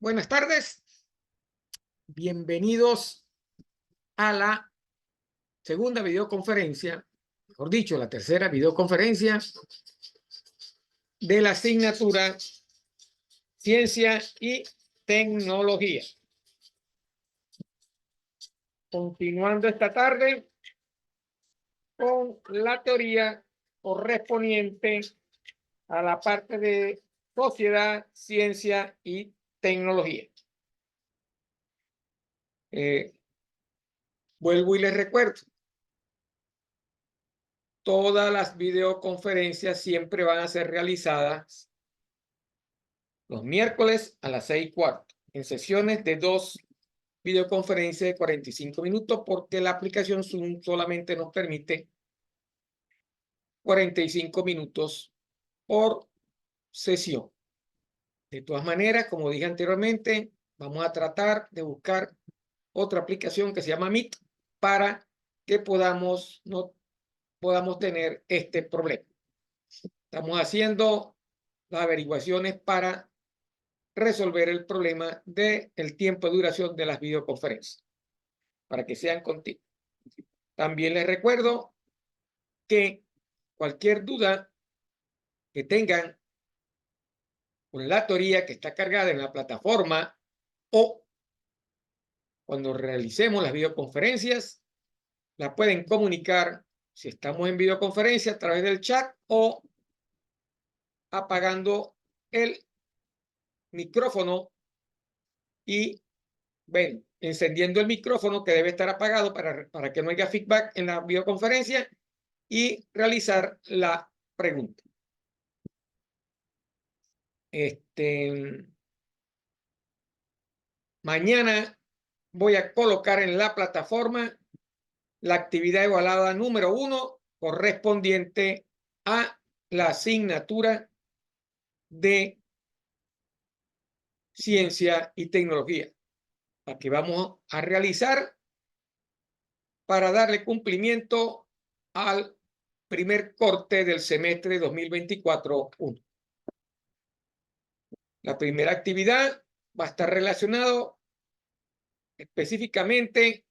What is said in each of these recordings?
Buenas tardes, bienvenidos a la segunda videoconferencia, mejor dicho, la tercera videoconferencia de la asignatura Ciencia y Tecnología. Continuando esta tarde con la teoría correspondiente a la parte de Sociedad, Ciencia y Tecnología. Vuelvo y les recuerdo, todas las videoconferencias siempre van a ser realizadas los miércoles a las 6:15, en sesiones de 2 videoconferencias de 45 minutos, porque la aplicación Zoom solamente nos permite 45 minutos por sesión. De todas maneras, como dije anteriormente, vamos a tratar de buscar otra aplicación que se llama Meet para que no podamos tener este problema. Estamos haciendo las averiguaciones para resolver el problema del tiempo de duración de las videoconferencias, para que sean continuas. También les recuerdo que cualquier duda que tengan con la teoría que está cargada en la plataforma o cuando realicemos las videoconferencias, la pueden comunicar si estamos en videoconferencia a través del chat o apagando el micrófono y ven, encendiendo el micrófono que debe estar apagado para que no haya feedback en la videoconferencia y realizar la pregunta. Mañana voy a colocar en la plataforma la actividad evaluada número 1 correspondiente a la asignatura de Ciencia y Tecnología, la que vamos a realizar para darle cumplimiento al primer corte del semestre 2024-1. La primera actividad va a estar relacionado específicamente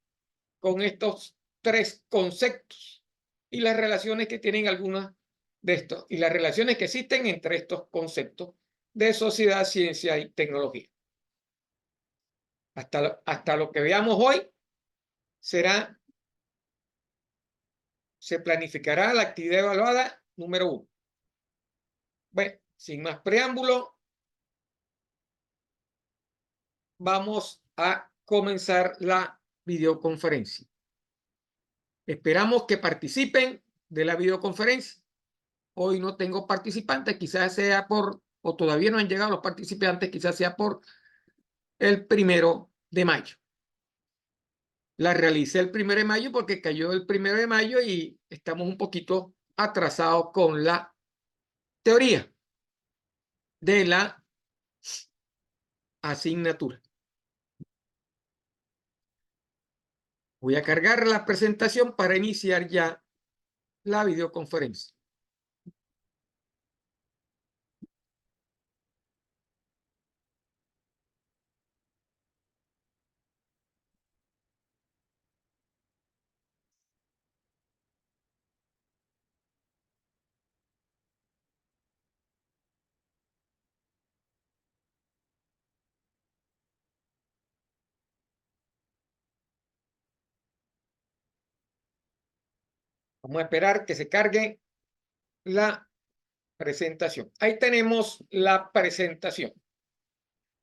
con estos 3 conceptos y las relaciones que tienen algunas de estos y las relaciones que existen entre estos conceptos de sociedad, ciencia y tecnología. Hasta lo que veamos hoy se planificará la actividad evaluada número 1. Bueno, sin más preámbulo, vamos a comenzar la videoconferencia. Esperamos que participen de la videoconferencia. Hoy no tengo participantes, quizás sea o todavía no han llegado los participantes, quizás sea por el 1 de mayo. La realicé el 1 de mayo porque cayó el 1 de mayo y estamos un poquito atrasados con la teoría de la asignatura. Voy a cargar la presentación para iniciar ya la videoconferencia. Vamos a esperar que se cargue la presentación. Ahí tenemos la presentación.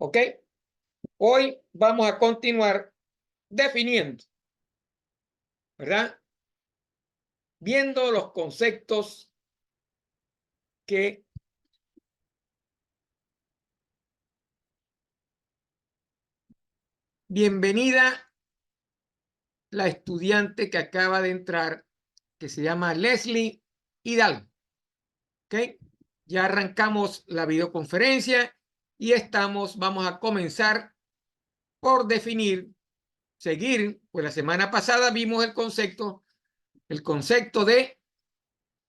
¿Ok? Hoy vamos a continuar definiendo, ¿verdad? Viendo los conceptos que bienvenida la estudiante que acaba de entrar, que se llama Leslie Hidalgo. ¿Ok? Ya arrancamos la videoconferencia y vamos a comenzar por seguir, pues la semana pasada vimos el concepto de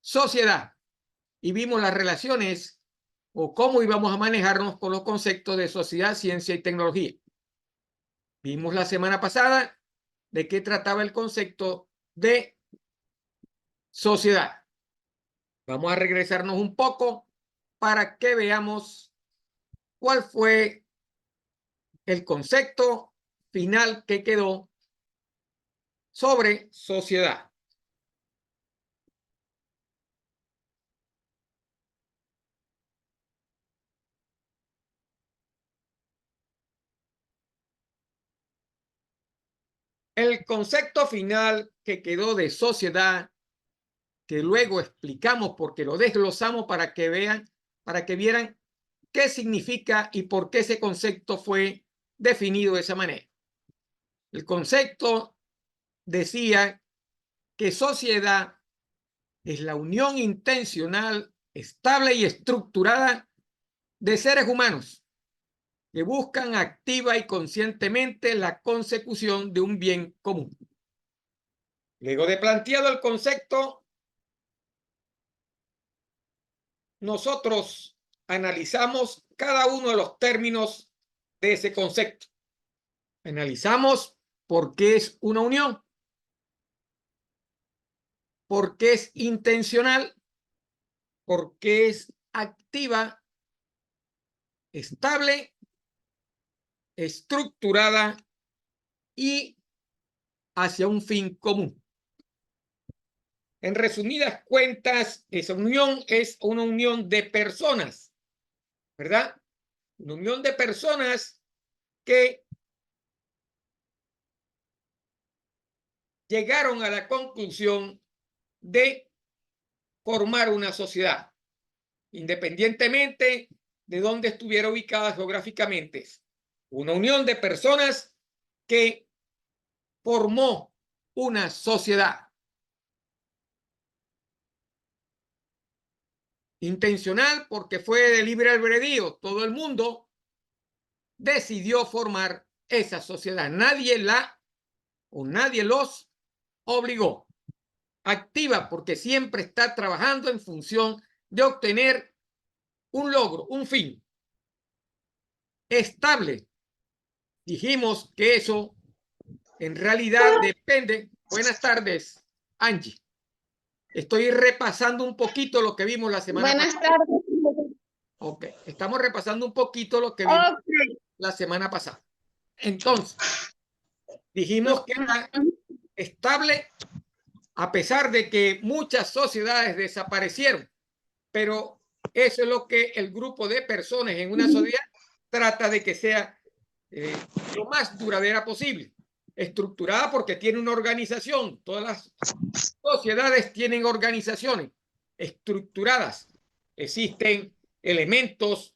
sociedad y vimos las relaciones o cómo íbamos a manejarnos con los conceptos de sociedad, ciencia y tecnología. Vimos la semana pasada de qué trataba el concepto de sociedad. Vamos a regresarnos un poco para que veamos cuál fue el concepto final que quedó sobre sociedad. El concepto final que quedó de sociedad, que luego explicamos porque lo desglosamos para que vean, para que vieran qué significa y por qué ese concepto fue definido de esa manera. El concepto decía que sociedad es la unión intencional, estable y estructurada de seres humanos que buscan activa y conscientemente la consecución de un bien común. Luego de planteado el concepto, nosotros analizamos cada uno de los términos de ese concepto. Analizamos por qué es una unión, por qué es intencional, por qué es activa, estable, estructurada y hacia un fin común. En resumidas cuentas, esa unión es una unión de personas, ¿verdad? Una unión de personas que llegaron a la conclusión de formar una sociedad, independientemente de dónde estuviera ubicada geográficamente. Una unión de personas que formó una sociedad. Intencional porque fue de libre albedrío. Todo el mundo decidió formar esa sociedad. Nadie los obligó. Activa porque siempre está trabajando en función de obtener un logro, un fin. Estable. Dijimos que eso en realidad depende. Buenas tardes, Angie. Estoy repasando un poquito lo que vimos la semana pasada. Buenas tardes. Ok, estamos repasando un poquito lo que vimos la semana pasada. Entonces, dijimos que era estable a pesar de que muchas sociedades desaparecieron, pero eso es lo que el grupo de personas en una sociedad trata de que sea lo más duradera posible, estructurada porque tiene una organización. Todas las sociedades tienen organizaciones estructuradas. Existen elementos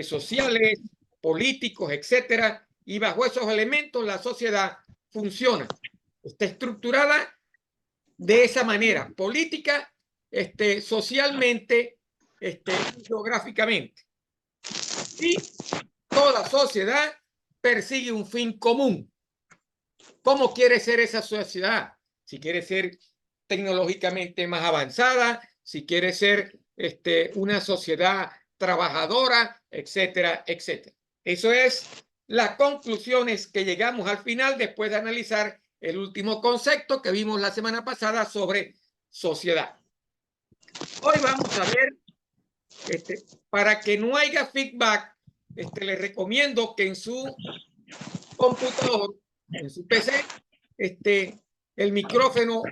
sociales, políticos, etcétera, y bajo esos elementos la sociedad funciona. Está estructurada de esa manera, política, socialmente, geográficamente. Y toda sociedad persigue un fin común. ¿Cómo quiere ser esa sociedad? Si quiere ser tecnológicamente más avanzada, si quiere ser una sociedad trabajadora, etcétera, etcétera. Eso es las conclusiones que llegamos al final después de analizar el último concepto que vimos la semana pasada sobre sociedad. Hoy vamos a ver, para que no haya feedback, les recomiendo que en su computador, en su PC, el micrófono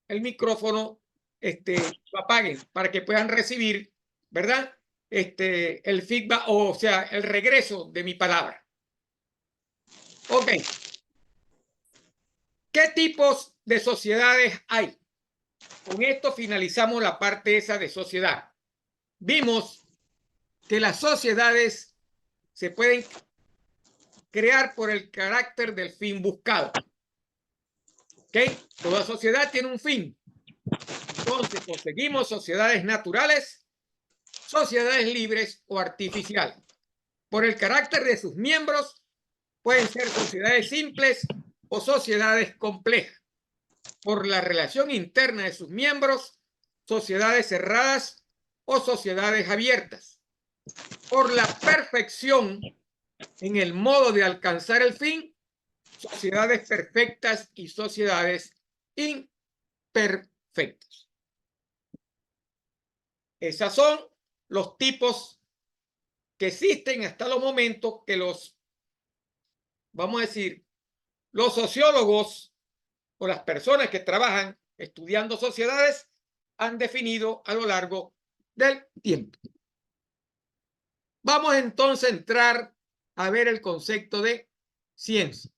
lo apaguen para que puedan recibir, ¿verdad? El feedback, o sea, el regreso de mi palabra. Ok. ¿Qué tipos de sociedades hay? Con esto finalizamos la parte esa de sociedad. Vimos que las sociedades se pueden crear por el carácter del fin buscado. ¿Ok? Toda sociedad tiene un fin. Entonces, conseguimos sociedades naturales, sociedades libres o artificiales. Por el carácter de sus miembros, pueden ser sociedades simples o sociedades complejas. Por la relación interna de sus miembros, sociedades cerradas o sociedades abiertas. por la perfección en el modo de alcanzar el fin, sociedades perfectas y sociedades imperfectas. Esos son los tipos que existen hasta los momentos que los, vamos a decir, los sociólogos o las personas que trabajan estudiando sociedades han definido a lo largo del tiempo. Vamos entonces a entrar a ver el concepto de ciencia.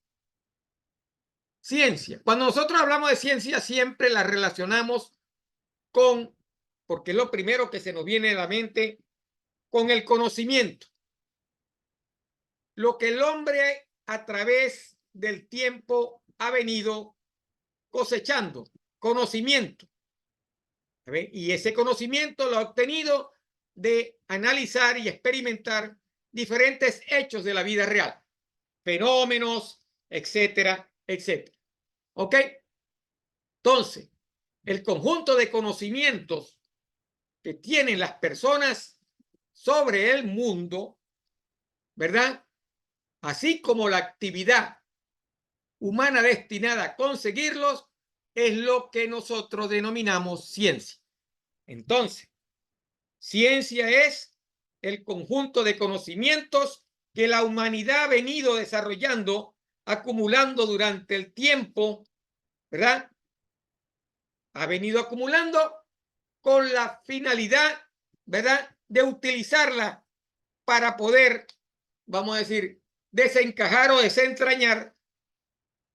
Ciencia. Cuando nosotros hablamos de ciencia siempre la relacionamos con, porque es lo primero que se nos viene a la mente, con el conocimiento. Lo que el hombre a través del tiempo ha venido cosechando, conocimiento. Y ese conocimiento lo ha obtenido de analizar y experimentar diferentes hechos de la vida real, fenómenos, etcétera, etcétera. ¿Ok? Entonces, el conjunto de conocimientos que tienen las personas sobre el mundo, ¿verdad? Así como la actividad humana destinada a conseguirlos, es lo que nosotros denominamos ciencia. Entonces, ciencia es el conjunto de conocimientos que la humanidad ha venido desarrollando, acumulando durante el tiempo, ¿verdad? Ha venido acumulando con la finalidad, ¿verdad?, de utilizarla para poder, vamos a decir, desencajar o desentrañar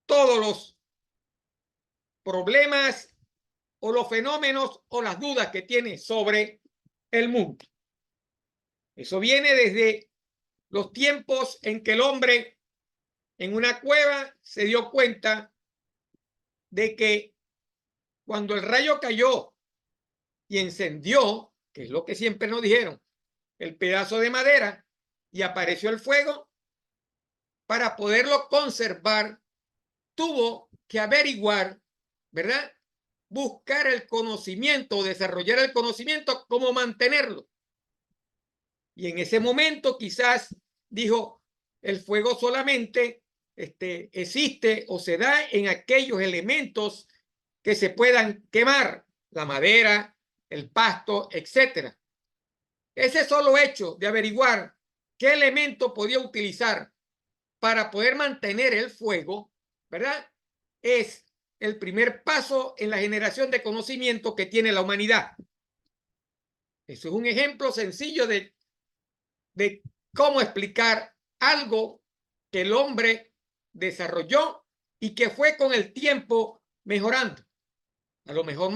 todos los problemas o los fenómenos o las dudas que tiene sobre el mundo. Eso viene desde los tiempos en que el hombre en una cueva se dio cuenta de que cuando el rayo cayó y encendió, que es lo que siempre nos dijeron, el pedazo de madera y apareció el fuego, para poderlo conservar, tuvo que averiguar, ¿verdad? Buscar el conocimiento, desarrollar el conocimiento, cómo mantenerlo. Y en ese momento quizás dijo, el fuego solamente existe o se da en aquellos elementos que se puedan quemar, la madera, el pasto, etcétera. Ese solo hecho de averiguar qué elemento podía utilizar para poder mantener el fuego, ¿verdad? Es el primer paso en la generación de conocimiento que tiene la humanidad. Eso es un ejemplo sencillo de cómo explicar algo que el hombre desarrolló y que fue con el tiempo mejorando. A lo mejor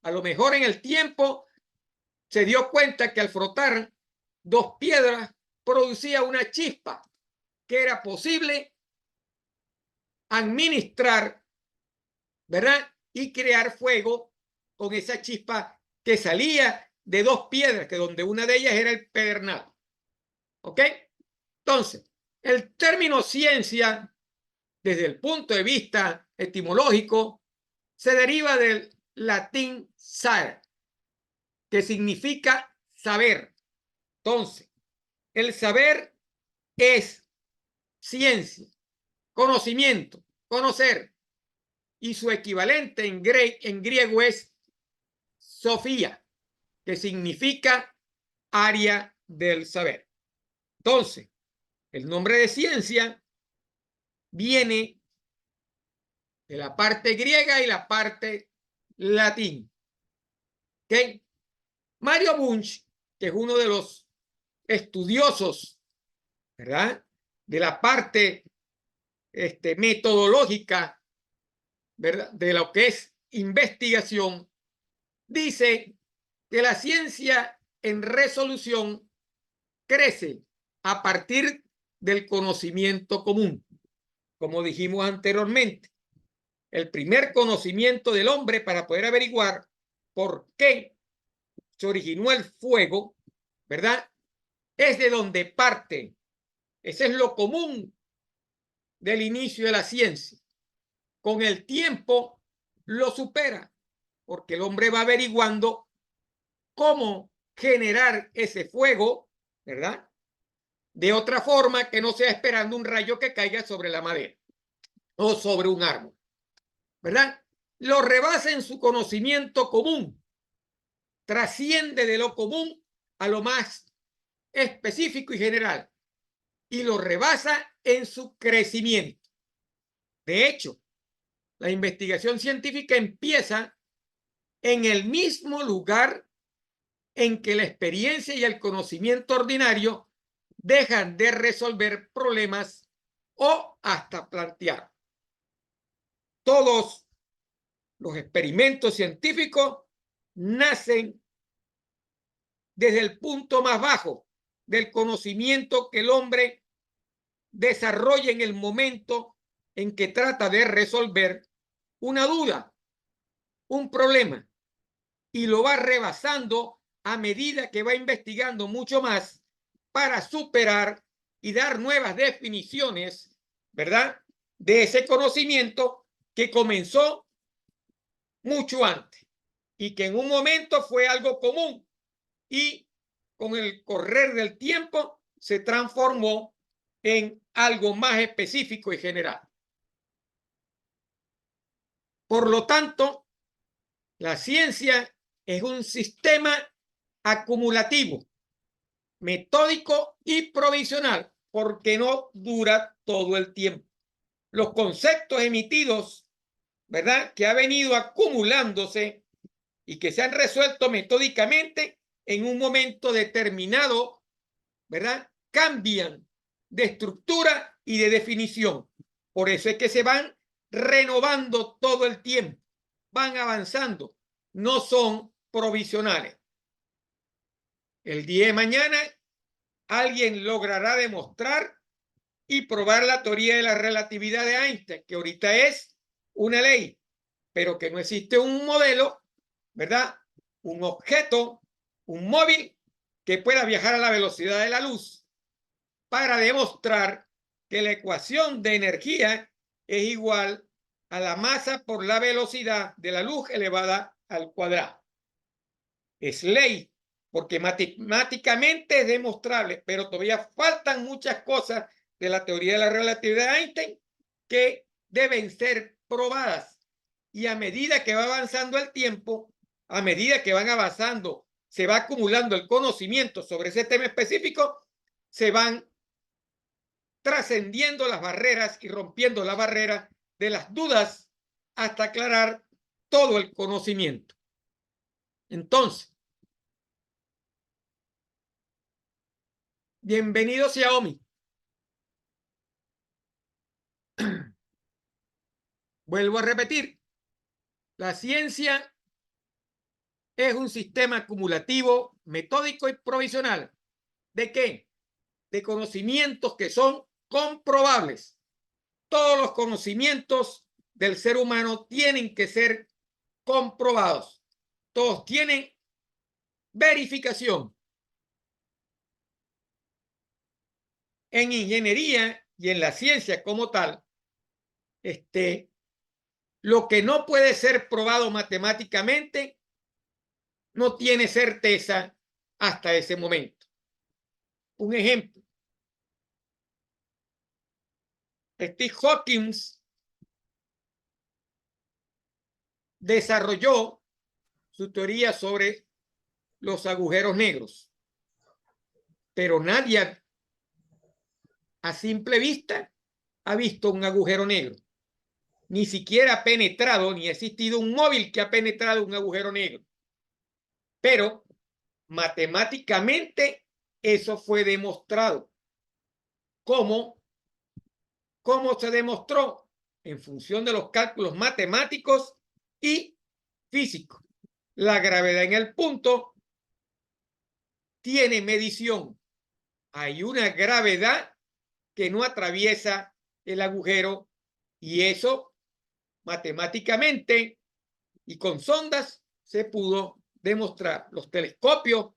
a lo mejor en el tiempo se dio cuenta que al frotar dos piedras producía una chispa que era posible administrar, ¿verdad? Y crear fuego con esa chispa que salía de dos piedras, que donde una de ellas era el pedernal. ¿Ok? Entonces, el término ciencia, desde el punto de vista etimológico, se deriva del latín sciere, que significa saber. Entonces, el saber es ciencia, conocimiento, conocer, y su equivalente en griego es Sofía, que significa área del saber. Entonces, el nombre de ciencia viene de la parte griega y la parte latín. ¿Okay? Mario Bunge, que es uno de los estudiosos, ¿verdad?, de la parte metodológica, ¿verdad?, de lo que es investigación, dice que la ciencia en resolución crece a partir del conocimiento común. Como dijimos anteriormente, el primer conocimiento del hombre para poder averiguar por qué se originó el fuego, ¿verdad?, es de donde parte. Ese es lo común del inicio de la ciencia. Con el tiempo lo supera, porque el hombre va averiguando cómo generar ese fuego, ¿verdad? De otra forma que no sea esperando un rayo que caiga sobre la madera o sobre un árbol, ¿verdad? Lo rebasa en su conocimiento común, trasciende de lo común a lo más específico y general, y lo rebasa en su crecimiento. De hecho, la investigación científica empieza en el mismo lugar en que la experiencia y el conocimiento ordinario dejan de resolver problemas o hasta plantear. Todos los experimentos científicos nacen desde el punto más bajo del conocimiento que el hombre desarrolla en el momento en que trata de resolver una duda, un problema, y lo va rebasando a medida que va investigando mucho más para superar y dar nuevas definiciones, ¿verdad? De ese conocimiento que comenzó mucho antes y que en un momento fue algo común y con el correr del tiempo se transformó en algo más específico y general. Por lo tanto, la ciencia es un sistema acumulativo, metódico y provisional, porque no dura todo el tiempo. Los conceptos emitidos, ¿verdad?, que ha venido acumulándose y que se han resuelto metódicamente en un momento determinado, ¿verdad?, cambian de estructura y de definición. Por eso es que se van renovando todo el tiempo, van avanzando, no son provisionales. El día de mañana alguien logrará demostrar y probar la teoría de la relatividad de Einstein, que ahorita es una ley, pero que no existe un modelo, ¿verdad? Un objeto, un móvil que pueda viajar a la velocidad de la luz para demostrar que la ecuación de energía es igual a la masa por la velocidad de la luz elevada al cuadrado. Es ley, porque matemáticamente es demostrable, pero todavía faltan muchas cosas de la teoría de la relatividad de Einstein que deben ser probadas. Y a medida que va avanzando el tiempo, a medida que van avanzando, se va acumulando el conocimiento sobre ese tema específico, se van trascendiendo las barreras y rompiendo la barrera de las dudas hasta aclarar todo el conocimiento. Entonces, bienvenido Xiaomi. Vuelvo a repetir, la ciencia es un sistema acumulativo, metódico y provisional. ¿De qué? De conocimientos que son comprobables. Todos los conocimientos del ser humano tienen que ser comprobados. Todos tienen verificación. En ingeniería y en la ciencia como tal, lo que no puede ser probado matemáticamente no tiene certeza hasta ese momento. Un ejemplo. Steve Hawking desarrolló su teoría sobre los agujeros negros, pero nadie a simple vista ha visto un agujero negro. Ni siquiera ha penetrado, ni ha existido un móvil que ha penetrado un agujero negro. Pero matemáticamente eso fue demostrado. ¿Cómo se demostró? En función de los cálculos matemáticos y físicos. La gravedad en el punto tiene medición. Hay una gravedad que no atraviesa el agujero y eso matemáticamente y con sondas se pudo demostrar. Los telescopios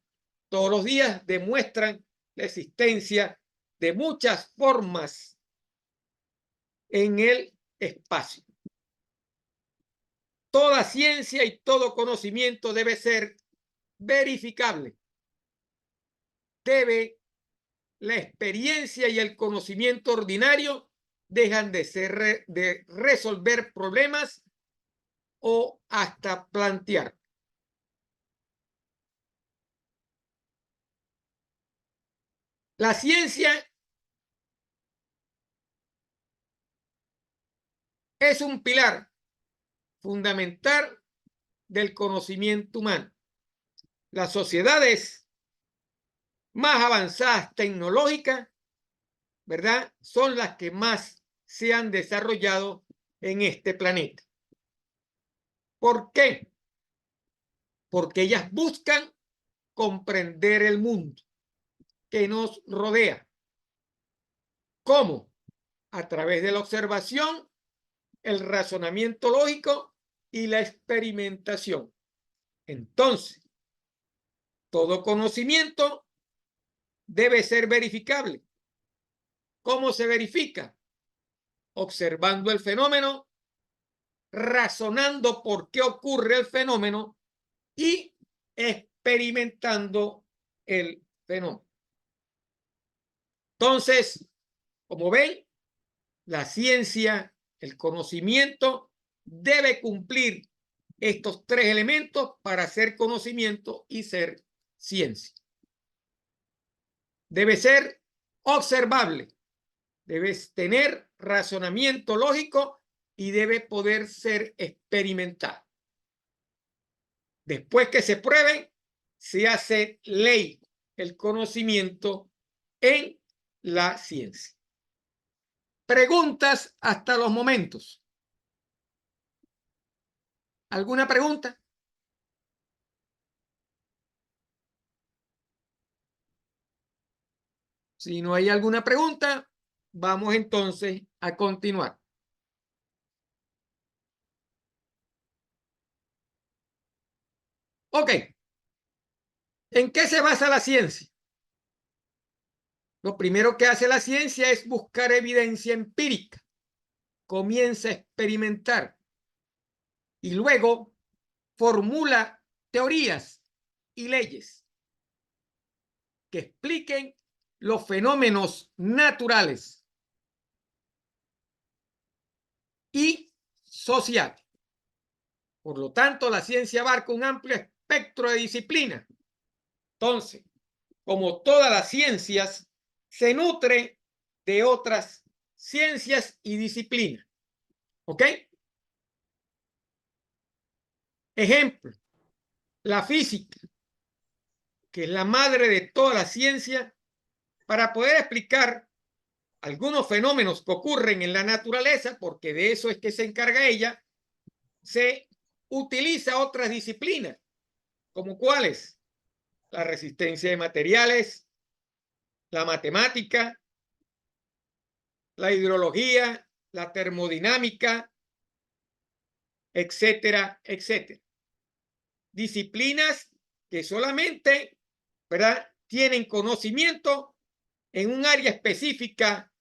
todos los días demuestran la existencia de muchas formas en el espacio. Toda ciencia y todo conocimiento debe ser verificable. la experiencia y el conocimiento ordinario dejan de resolver problemas o hasta plantear. La ciencia es un pilar fundamental del conocimiento humano. Las sociedades más avanzadas tecnológicas, ¿verdad?, son las que más se han desarrollado en este planeta. ¿Por qué? Porque ellas buscan comprender el mundo que nos rodea. ¿Cómo? A través de la observación, el razonamiento lógico y la experimentación. Entonces, todo conocimiento debe ser verificable. ¿Cómo se verifica? Observando el fenómeno, razonando por qué ocurre el fenómeno y experimentando el fenómeno. Entonces, como ven, la ciencia, el conocimiento, debe cumplir estos tres elementos para ser conocimiento y ser ciencia. Debe ser observable, debe tener razonamiento lógico y debe poder ser experimentado. Después que se pruebe, se hace ley el conocimiento en la ciencia. Preguntas hasta los momentos. ¿Alguna pregunta? Si no hay alguna pregunta, vamos entonces a continuar. Ok. ¿En qué se basa la ciencia? Lo primero que hace la ciencia es buscar evidencia empírica. Comienza a experimentar y luego formula teorías y leyes que expliquen los fenómenos naturales y sociales. Por lo tanto, la ciencia abarca un amplio espectro de disciplinas. Entonces, como todas las ciencias, se nutre de otras ciencias y disciplinas. ¿Ok? Ejemplo, la física, que es la madre de toda la ciencia, para poder explicar algunos fenómenos que ocurren en la naturaleza, porque de eso es que se encarga ella, se utiliza otras disciplinas, como cuáles: la resistencia de materiales, la matemática, la hidrología, la termodinámica, etcétera, etcétera. Disciplinas que solamente, ¿verdad?, tienen conocimiento en un área específica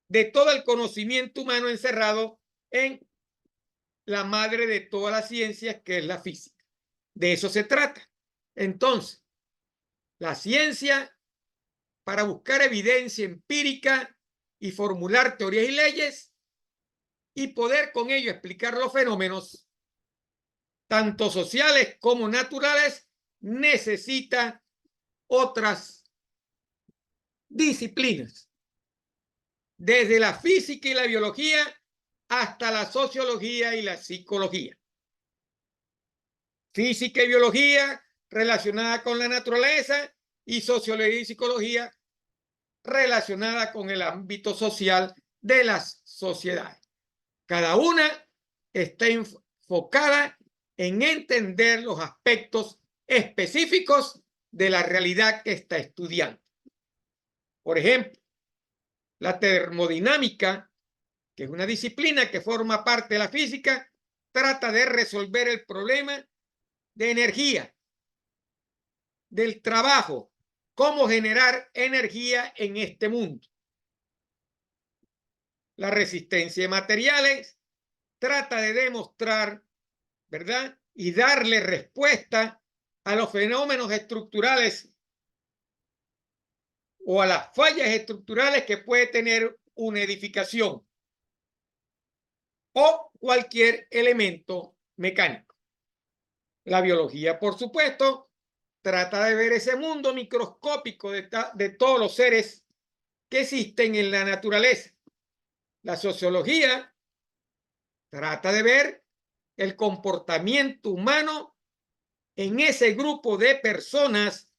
de todo el conocimiento humano encerrado en la madre de todas las ciencias, que es la física. De eso se trata. Entonces, la ciencia, para buscar evidencia empírica y formular teorías y leyes y poder con ello explicar los fenómenos, tanto sociales como naturales, necesita otras disciplinas, desde la física y la biología hasta la sociología y la psicología. Física y biología relacionada con la naturaleza y sociología y psicología relacionada con el ámbito social de las sociedades. Cada una está enfocada en entender los aspectos específicos de la realidad que está estudiando. Por ejemplo, la termodinámica, que es una disciplina que forma parte de la física, trata de resolver el problema de energía, del trabajo, cómo generar energía en este mundo. La resistencia de materiales trata de demostrar, ¿verdad?, y darle respuesta a los fenómenos estructurales o a las fallas estructurales que puede tener una edificación o cualquier elemento mecánico. La biología, por supuesto, trata de ver ese mundo microscópico de todos los seres que existen en la naturaleza. La sociología trata de ver el comportamiento humano en ese grupo de personas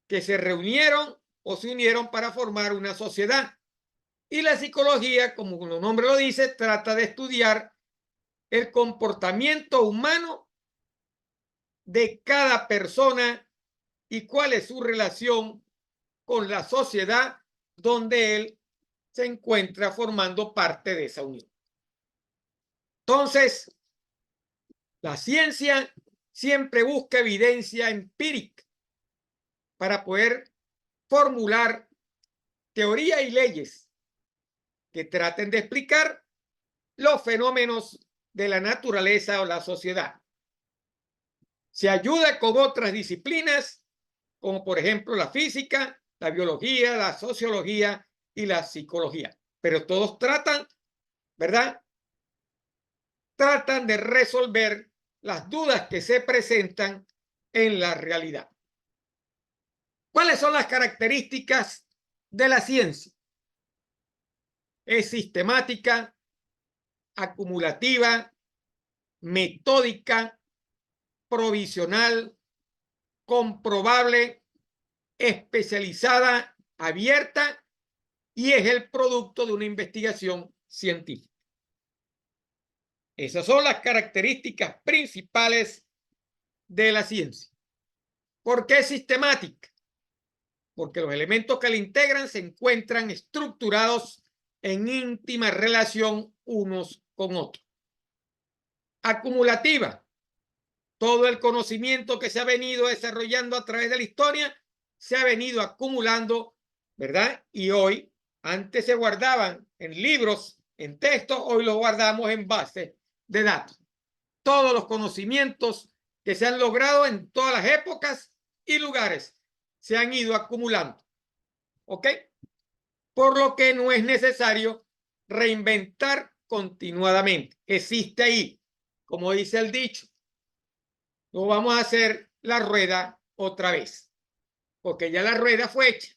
que se reunieron o se unieron para formar una sociedad. Y la psicología, como el nombre lo dice, trata de estudiar el comportamiento humano de cada persona y cuál es su relación con la sociedad donde él se encuentra formando parte de esa unión. Entonces, la ciencia siempre busca evidencia empírica para poder formular teorías y leyes que traten de explicar los fenómenos de la naturaleza o la sociedad. Se ayuda con otras disciplinas, como por ejemplo la física, la biología, la sociología y la psicología. Pero todos tratan, ¿verdad? Tratan de resolver las dudas que se presentan en la realidad. ¿Cuáles son las características de la ciencia? Es sistemática, acumulativa, metódica, provisional, comprobable, especializada, abierta y es el producto de una investigación científica. Esas son las características principales de la ciencia. ¿Por qué sistemática? Porque los elementos que la integran se encuentran estructurados en íntima relación unos con otros. Acumulativa. Todo el conocimiento que se ha venido desarrollando a través de la historia se ha venido acumulando, ¿verdad? Y hoy, antes se guardaban en libros, en textos, hoy los guardamos en base de datos. Todos los conocimientos que se han logrado en todas las épocas y lugares se han ido acumulando. ¿Ok? Por lo que no es necesario reinventar continuadamente. Existe ahí, como dice el dicho, no vamos a hacer la rueda otra vez, porque ya la rueda fue hecha.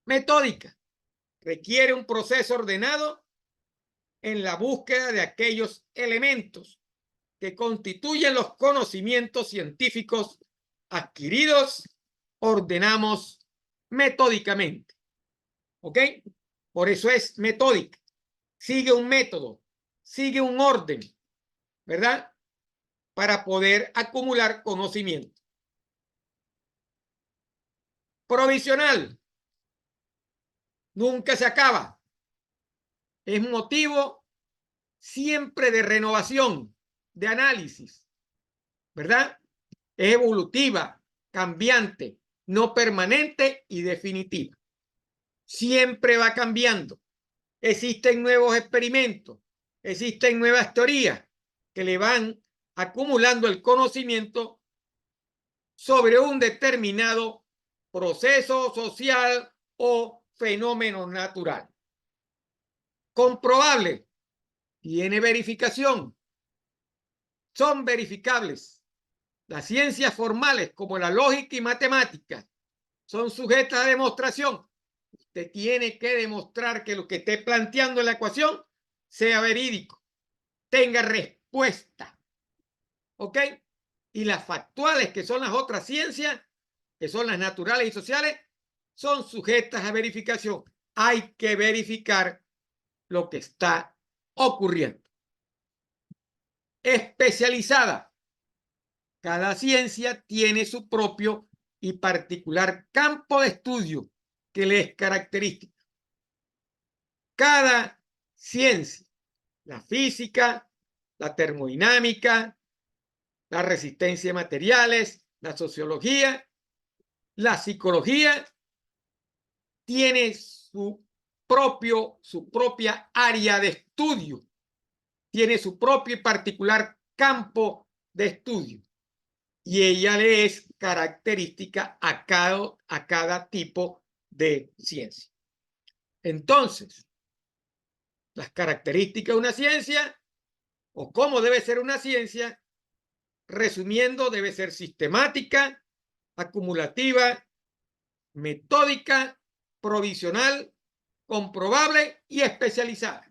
Metódica. Requiere un proceso ordenado en la búsqueda de aquellos elementos que constituyen los conocimientos científicos adquiridos, ordenamos metódicamente. ¿Ok? Por eso es metódica. Sigue un método, sigue un orden, ¿verdad? Para poder acumular conocimiento. Provisional. Nunca se acaba. Es motivo siempre de renovación, de análisis, ¿verdad? Es evolutiva, cambiante, no permanente y definitiva. Siempre va cambiando. Existen nuevos experimentos, existen nuevas teorías que le van acumulando el conocimiento sobre un determinado proceso social o fenómeno natural. Comprobable, tiene verificación, son verificables. Las ciencias formales como la lógica y matemática son sujetas a demostración. Usted tiene que demostrar que lo que esté planteando en la ecuación sea verídico, tenga respuesta. ¿Ok? Y las factuales, que son las otras ciencias, que son las naturales y sociales, son sujetas a verificación. Hay que verificar lo que está ocurriendo. Especializada. Cada ciencia tiene su propio y particular campo de estudio que le es característico. Cada ciencia, la física, la termodinámica, la resistencia de materiales, la sociología, la psicología, tiene su propia área de estudio, tiene su propio y particular campo de estudio. Y ella le es característica a cada tipo de ciencia. Entonces, las características de una ciencia o cómo debe ser una ciencia, resumiendo, debe ser sistemática, acumulativa, metódica, provisional, comprobable y especializada.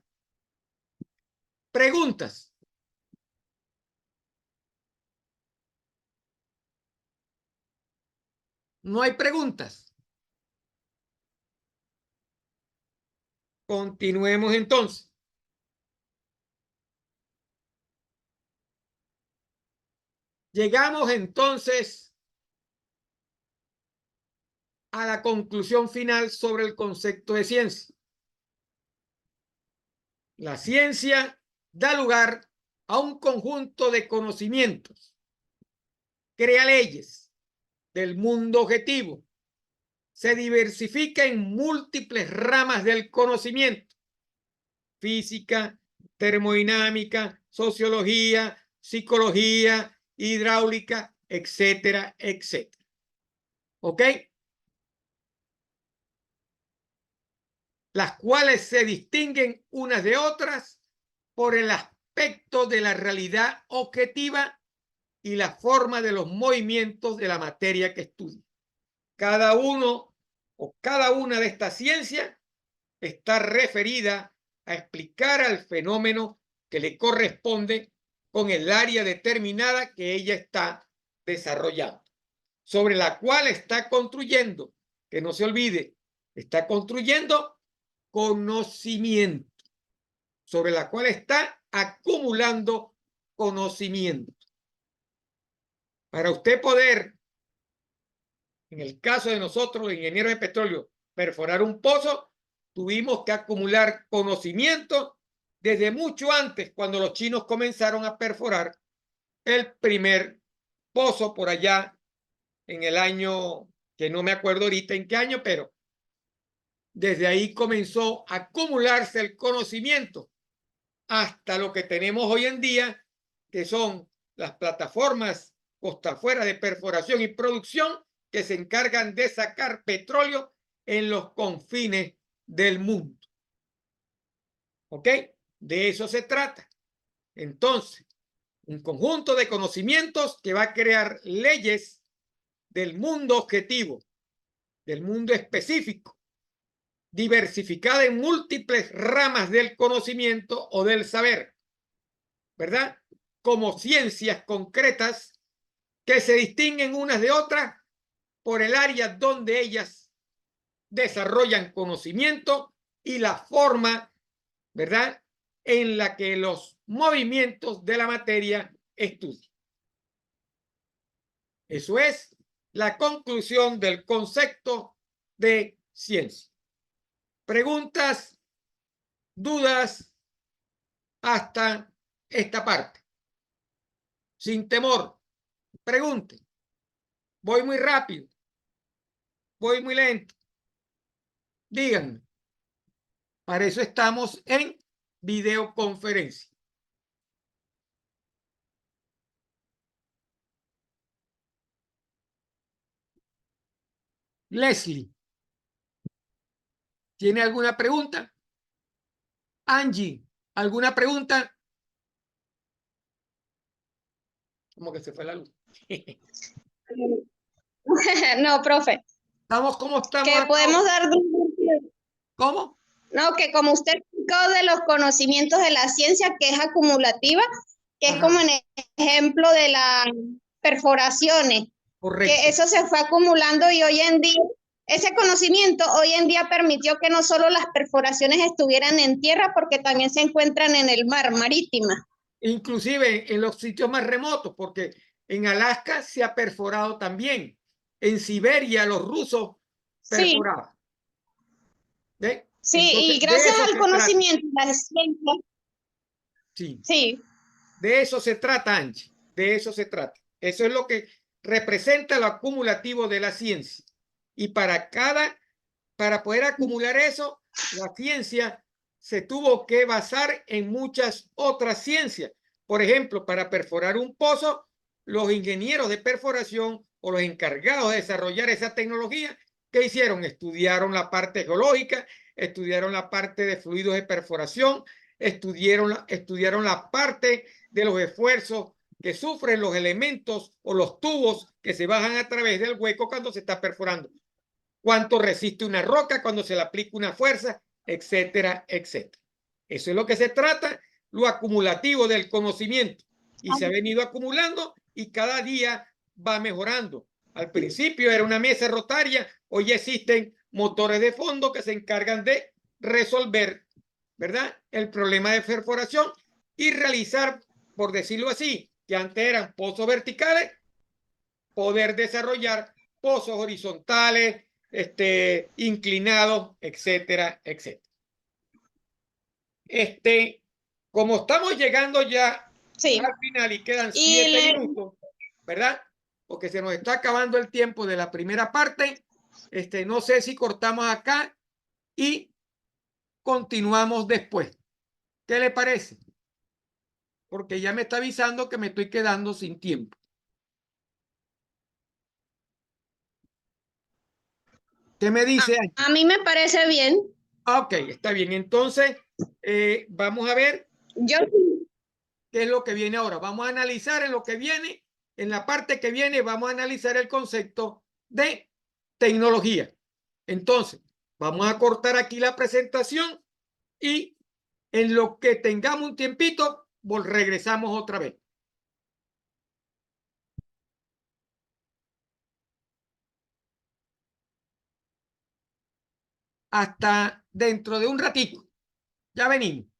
Preguntas. No hay preguntas. Continuemos entonces. Llegamos entonces a la conclusión final sobre el concepto de ciencia. La ciencia da lugar a un conjunto de conocimientos, crea leyes del mundo objetivo, se diversifica en múltiples ramas del conocimiento: física, termodinámica, sociología, psicología, hidráulica, etcétera, etcétera. ¿Ok? Las cuales se distinguen unas de otras por el aspecto de la realidad objetiva y la forma de los movimientos de la materia que estudia. Cada uno o cada una de estas ciencias está referida a explicar al fenómeno que le corresponde con el área determinada que ella está desarrollando, sobre la cual está construyendo, que no se olvide, está construyendo conocimiento, sobre la cual está acumulando conocimiento. Para usted poder, en el caso de nosotros, los ingenieros de petróleo, perforar un pozo, tuvimos que acumular conocimiento desde mucho antes, cuando los chinos comenzaron a perforar el primer pozo por allá en el año, que no me acuerdo ahorita en qué año, pero desde ahí comenzó a acumularse el conocimiento hasta lo que tenemos hoy en día, que son las plataformas costa afuera de perforación y producción que se encargan de sacar petróleo en los confines del mundo. ¿Ok? De eso se trata. Entonces, un conjunto de conocimientos que va a crear leyes del mundo objetivo, del mundo específico, diversificada en múltiples ramas del conocimiento o del saber, ¿verdad? Como ciencias concretas que se distinguen unas de otras por el área donde ellas desarrollan conocimiento y la forma, ¿verdad?, en la que los movimientos de la materia estudian. Eso es la conclusión del concepto de ciencia. Preguntas, dudas hasta esta parte. Sin temor, pregunte. Voy muy rápido, voy muy lento. Díganme. Para eso estamos en videoconferencia. Leslie, ¿tiene alguna pregunta? Angie, ¿alguna pregunta? ¿Cómo que se fue la luz? No, profe. ¿Estamos cómo estamos? Que podemos dar... ¿Cómo? No, que como usted explicó de los conocimientos de la ciencia, que es acumulativa, que Ajá. es como en ejemplo de las perforaciones. Correcto. Que eso se fue acumulando y hoy en día, ese conocimiento hoy en día permitió que no solo las perforaciones estuvieran en tierra, porque también se encuentran en el mar, marítima. Inclusive en los sitios más remotos, porque en Alaska se ha perforado también. En Siberia los rusos perforaban. Sí. ¿Ve? Sí, entonces, y gracias al conocimiento, la ciencia. Sí. Sí. De eso se trata, Angie. De eso se trata. Eso es lo que representa lo acumulativo de la ciencia. Y para poder acumular eso, la ciencia se tuvo que basar en muchas otras ciencias. Por ejemplo, para perforar un pozo, los ingenieros de perforación o los encargados de desarrollar esa tecnología ¿Qué hicieron? Estudiaron la parte geológica, estudiaron la parte de fluidos de perforación, estudiaron la parte de los esfuerzos que sufren los elementos o los tubos que se bajan a través del hueco cuando se está perforando. Cuánto resiste una roca cuando se le aplica una fuerza, etcétera, etcétera. Eso es lo que se trata, lo acumulativo del conocimiento. Y se ha venido acumulando y cada día va mejorando. Al principio era una mesa rotaria, hoy existen motores de fondo que se encargan de resolver, ¿verdad?, el problema de perforación y realizar, por decirlo así, que antes eran pozos verticales, poder desarrollar pozos horizontales, inclinados, etcétera, etcétera. Como estamos llegando ya Sí. al final y quedan Y 7 minutos, ¿verdad? Porque se nos está acabando el tiempo de la primera parte. No sé si cortamos acá y continuamos después. ¿Qué le parece? Porque ya me está avisando que me estoy quedando sin tiempo. ¿Qué me dice? A mí me parece bien. Ok, está bien. Entonces, vamos a ver Yo qué es lo que viene ahora. Vamos a analizar en lo que viene, en la parte que viene, vamos a analizar el concepto de tecnología. Entonces, vamos a cortar aquí la presentación y en lo que tengamos un tiempito, regresamos otra vez. Hasta dentro de un ratito. Ya venimos.